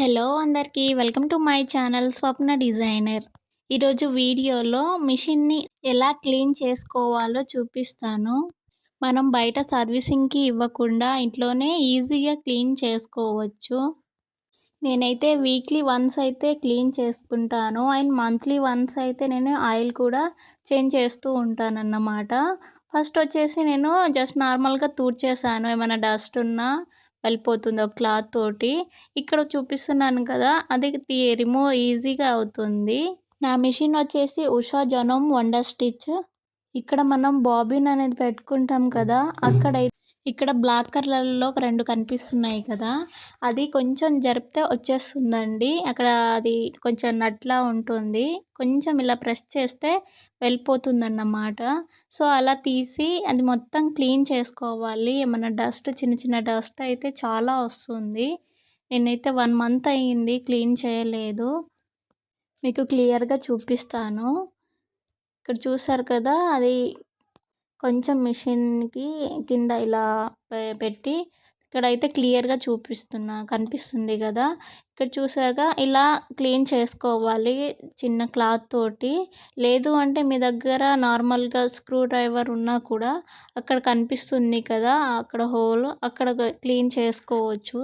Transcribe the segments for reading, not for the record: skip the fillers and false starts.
Hello అందరికీ welcome to my channel Swapna designer. ఈరోజు వీడియోలో మిషన్‌ని ఎలా క్లీన్ చేసుకోవాలో చూపిస్తాను. మనం బయట సర్వీసింగ్‌కి ఇవ్వకుండా ఇంట్లోనే ఈజీగా క్లీన్ చేసుకోవచ్చు. నేనైతే వీక్లీ వన్స్ అయితే క్లీన్ చేసుకుంటాను. అండ్ మంత్లీ వన్స్ అయితే నేను ఆయిల్ కూడా చేంజ్ చేస్తూ ఉంటానన్నమాట. ఫస్ట్ వచ్చేసి నేను జస్ట్ నార్మల్‌గా తుడిచేసాను. ఏమైనా డస్ట్ ఉన్నా వెళ్ళిపోతుంది ఒక క్లాత్ తోటి. ఇక్కడ చూపిస్తున్నాను కదా! అది రిమూవ్ ఈజీగా అవుతుంది. నా మిషన్ వచ్చేసి ఉషా జనోమ్ వండర్ స్టిచ్. ఇక్కడ మనం బాబిన్ అనేది పెట్టుకుంటాం కదా! ఇక్కడ బ్లాక్ కలర్‌లో 2 కనిపిస్తున్నాయి కదా! అది కొంచెం జరిపితే వచ్చేస్తుందండి. అక్కడ అది కొంచెం నట్లా ఉంటుంది. కొంచెం ఇలా ప్రెస్ చేస్తే వెళ్ళిపోతుందన్నమాట. సో, అలా తీసి అది మొత్తం క్లీన్ చేసుకోవాలి. ఏమన్నా డస్ట్ చిన్న చిన్న డస్ట్ అయితే చాలా వస్తుంది. నేనైతే 1 మంత్ అయింది క్లీన్ చేయలేదు. మీకు క్లియర్‌గా చూపిస్తాను. ఇక్కడ చూసారు కదా! అది కొంచెం మిషన్‌కి కింద ఇలా పెట్టి ఇక్కడైతే క్లియర్‌గా కనిపిస్తుంది గదా! ఇక్కడ చూసారుగా ఇలా క్లీన్ చేసుకోవాలి చిన్న క్లాత్ తోటి. లేదు అంటే మీ దగ్గర నార్మల్‌గా స్క్రూ డ్రైవర్ ఉన్నా కూడా అక్కడ కనిపిస్తుంది కదా! అక్కడ హోల్ అక్కడ క్లీన్ చేసుకోవచ్చు.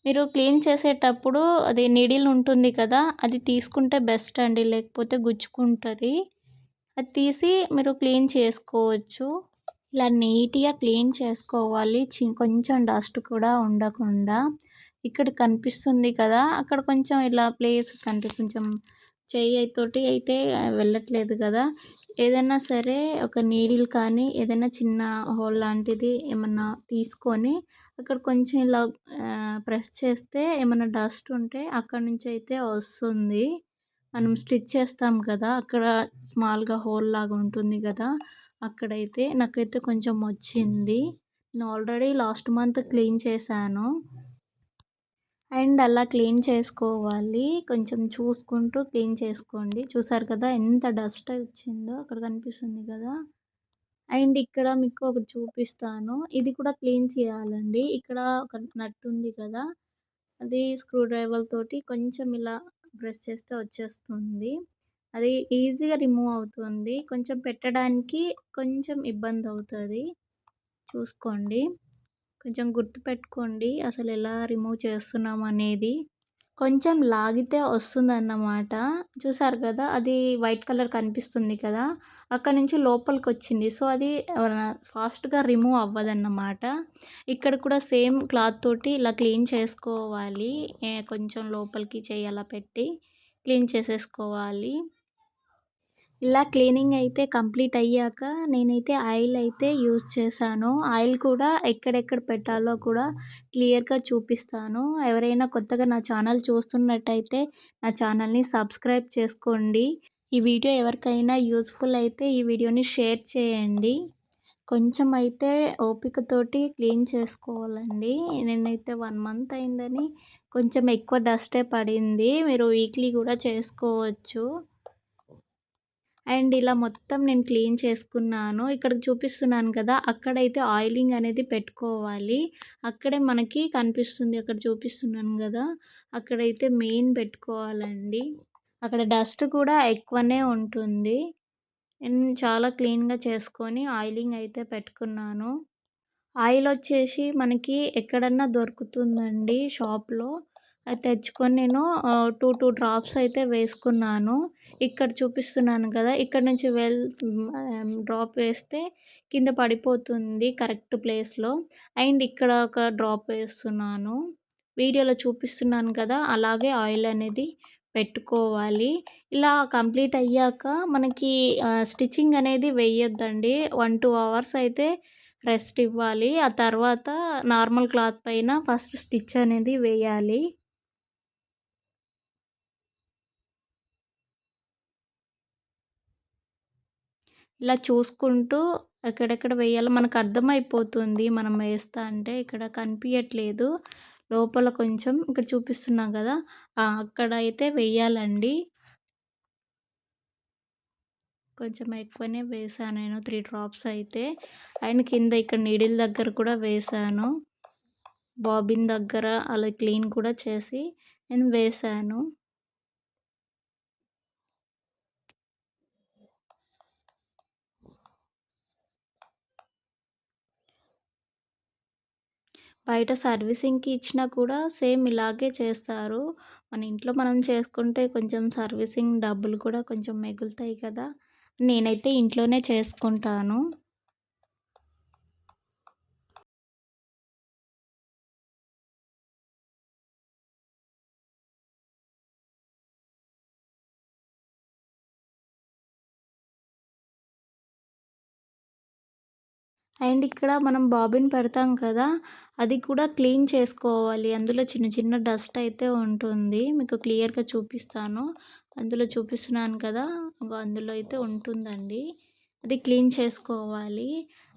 మీరు క్లీన్ చేసేటప్పుడు అది నీడిల్ ఉంటుంది కదా! అది తీసుకుంటే బెస్ట్ అండి. లేకపోతే గుచ్చుకుంటది. అది తీసి మీరు క్లీన్ చేసుకోవచ్చు. ఇలా నీట్‌గా క్లీన్ చేసుకోవాలి. కొంచెం డస్ట్ కూడా ఉండకుండా. ఇక్కడ కనిపిస్తుంది కదా! అక్కడ కొంచెం ఇలా ప్లేస్ అంటే కొంచెం చెయ్యి అయితే వెళ్ళట్లేదు కదా! ఏదైనా సరే ఒక నీడిల్ కానీ ఏదైనా చిన్న హోల్ లాంటిది ఏమన్నా తీసుకొని అక్కడ కొంచెం ఇలా ప్రెస్ చేస్తే ఏమన్నా డస్ట్ ఉంటే అక్కడి నుంచి అయితే వస్తుంది. మనం స్టిచ్ చేస్తాం కదా! అక్కడ స్మాల్‌గా హోల్ లాగా ఉంటుంది కదా! అక్కడైతే నాకైతే కొంచెం వచ్చింది. నేను ఆల్రెడీ లాస్ట్ మంత్ క్లీన్ చేశాను. అండ్ అలా క్లీన్ చేసుకోవాలి. కొంచెం చూసుకుంటూ క్లీన్ చేసుకోండి. చూసారు కదా! ఎంత డస్ట్ వచ్చిందో అక్కడ కనిపిస్తుంది కదా! అండ్ ఇక్కడ మీకు ఒకటి చూపిస్తాను. ఇది కూడా క్లీన్ చేయాలండి. ఇక్కడ ఒక నట్ ఉంది కదా! అది స్క్రూ డ్రైవర్ తోటి కొంచెం ఇలా ప్రెస్ చేస్తే వచ్చేస్తుంది. అది ఈజీగా రిమూవ్ అవుతుంది. కొంచెం పెట్టడానికి కొంచెం ఇబ్బందవుతది. చూసుకోండి. కొంచెం గుర్తుపెట్టుకోండి అసలెలా రిమూవ్ చేస్తున్నామనేది. కొంచెం లాగితే వస్తుందన్నమాట. చూసారు కదా! అది వైట్ కలర్ కనిపిస్తుంది కదా! అక్కడి నుంచి లోపలికొచ్చింది. సో, అది ఫాస్ట్‌గా రిమూవ్ అవ్వదన్నమాట. ఇక్కడ కూడా సేమ్ క్లాత్ తోటి ఇలా క్లీన్ చేసుకోవాలి. కొంచెం లోపలికి చెయ్యి అలా పెట్టి క్లీన్ చేసేసుకోవాలి. ఇలా క్లీనింగ్ అయితే కంప్లీట్ అయ్యాక నేనైతే ఆయిల్ అయితే యూజ్ చేశాను. ఆయిల్ కూడా ఎక్కడెక్కడ పెట్టాలో కూడా క్లియర్‌గా చూపిస్తాను. ఎవరైనా కొత్తగా నా ఛానల్ చూస్తున్నట్టయితే నా ఛానల్‌ని సబ్స్క్రైబ్ చేసుకోండి. ఈ వీడియో ఎవరికైనా యూజ్‌ఫుల్ అయితే ఈ వీడియోని షేర్ చేయండి. కొంచెం అయితే ఓపికతోటి క్లీన్ చేసుకోవాలండి. నేనైతే 1 మంత్ అయిందని కొంచెం ఎక్కువ డస్టే పడింది. మీరు వీక్లీ కూడా చేసుకోవచ్చు. అండ్ ఇలా మొత్తం నేను క్లీన్ చేసుకున్నాను. ఇక్కడ చూపిస్తున్నాను కదా! అక్కడైతే ఆయిలింగ్ అనేది పెట్టుకోవాలి. అక్కడే మనకి కనిపిస్తుంది. అక్కడ చూపిస్తున్నాను గదా! అక్కడైతే మెయిన్ పెట్టుకోవాలండి. అక్కడ డస్ట్ కూడా ఎక్కువనే ఉంటుంది. నేను చాలా క్లీన్‌గా చేసుకొని ఆయిలింగ్ అయితే పెట్టుకున్నాను. ఆయిలొచ్చేసి మనకి ఎక్కడన్నా దొరుకుతుందండి షాప్‌లో. అది తెచ్చుకొని నేను 2 డ్రాప్స్ అయితే వేసుకున్నాను. ఇక్కడ చూపిస్తున్నాను కదా! ఇక్కడ నుంచి డ్రాప్ వేస్తే కింద పడిపోతుంది కరెక్ట్ ప్లేస్‌లో. అండ్ ఇక్కడ ఒక డ్రాప్ వేస్తున్నాను. వీడియోలో చూపిస్తున్నాను కదా! అలాగే ఆయిల్ అనేది పెట్టుకోవాలి. ఇలా కంప్లీట్ అయ్యాక మనకి స్టిచ్చింగ్ అనేది వేయొద్దండి. 1, 2 అవర్స్ అయితే రెస్ట్ ఇవ్వాలి. ఆ తర్వాత నార్మల్ క్లాత్ పైన ఫస్ట్ స్టిచ్ అనేది వేయాలి. ఇలా చూసుకుంటూ ఎక్కడెక్కడ వేయాలో మనకు అర్థమైపోతుంది. మనం వేస్తా అంటే ఇక్కడ కనిపియట్లేదు. లోపల కొంచెం ఇక్కడ చూపిస్తున్నా కదా! అక్కడైతే వేయాలండి. కొంచెం ఎక్కువనే వేశాను నేను 3 డ్రాప్స్ అయితే. అండ్ కింద ఇక్కడ నీడిల్ దగ్గర కూడా వేశాను. బాబిన్ దగ్గర అలా క్లీన్ కూడా చేసి నేను వేశాను. బయట సర్వీసింగ్‌కి ఇచ్చినా కూడా సేమ్ ఇలాగే చేస్తారు. మన ఇంట్లో మనం చేసుకుంటే కొంచెం సర్వీసింగ్ డబ్బులు కూడా కొంచెం మిగులుతాయి కదా! నేనైతే ఇంట్లోనే చేసుకుంటాను. అండ్ ఇక్కడ మనం బాబిన్ పెడతాం కదా! అది కూడా క్లీన్ చేసుకోవాలి. అందులో చిన్న చిన్న డస్ట్ అయితే ఉంటుంది. మీకు క్లియర్‌గా చూపిస్తాను. అందులో చూపిస్తున్నాను కదా! ఇగో అందులో అయితే ఉంటుందండి. అది క్లీన్ చేసుకోవాలి.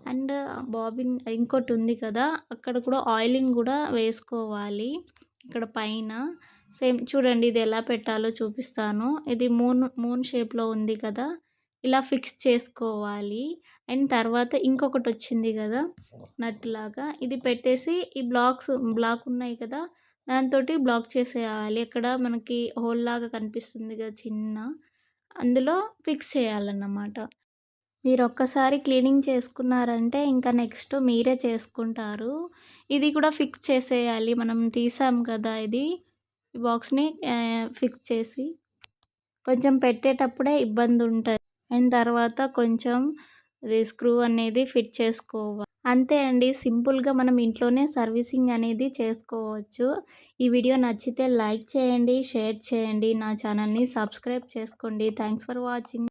అండ్ బాబిన్ ఇంకోటి ఉంది కదా! అక్కడ కూడా ఆయిలింగ్ కూడా వేసుకోవాలి. ఇక్కడ పైన సేమ్ చూడండి ఇది ఎలా పెట్టాలో చూపిస్తాను. ఇది మూన్ షేప్‌లో ఉంది కదా! ఇలా ఫిక్స్ చేసుకోవాలి. అండ్ తర్వాత ఇంకొకటొచ్చింది గదా! నట్టులాగా ఇది పెట్టేసి ఈ బ్లాక్ ఉన్నాయి కదా! దాంతోటి బ్లాక్ చేసేయాలి. అక్కడ మనకి హోల్‌లాగా కనిపిస్తుంది గదా! చిన్న అందులో ఫిక్స్ చేయాలన్నమాట. మీరొక్కసారి క్లీనింగ్ చేసుకున్నారంటే ఇంకా నెక్స్ట్ మీరే చేసుకుంటారు. ఇది కూడా ఫిక్స్ చేసేయాలి. మనం తీసాం కదా! ఇది ఈ బాక్స్‌ని ఫిక్స్ చేసి కొంచెం పెట్టేటప్పుడే ఇబ్బందుంటది. అండ్ తర్వాత కొంచెం అది స్క్రూ అనేది ఫిట్ చేసుకోవాలి. అంతే అండి. సింపుల్‌గా మనం ఇంట్లోనే సర్వీసింగ్ అనేది చేసుకోవచ్చు. ఈ వీడియో నచ్చితే లైక్ చేయండి, షేర్ చేయండి. నా ఛానల్‌ని సబ్స్క్రైబ్ చేసుకోండి. Thanks for watching.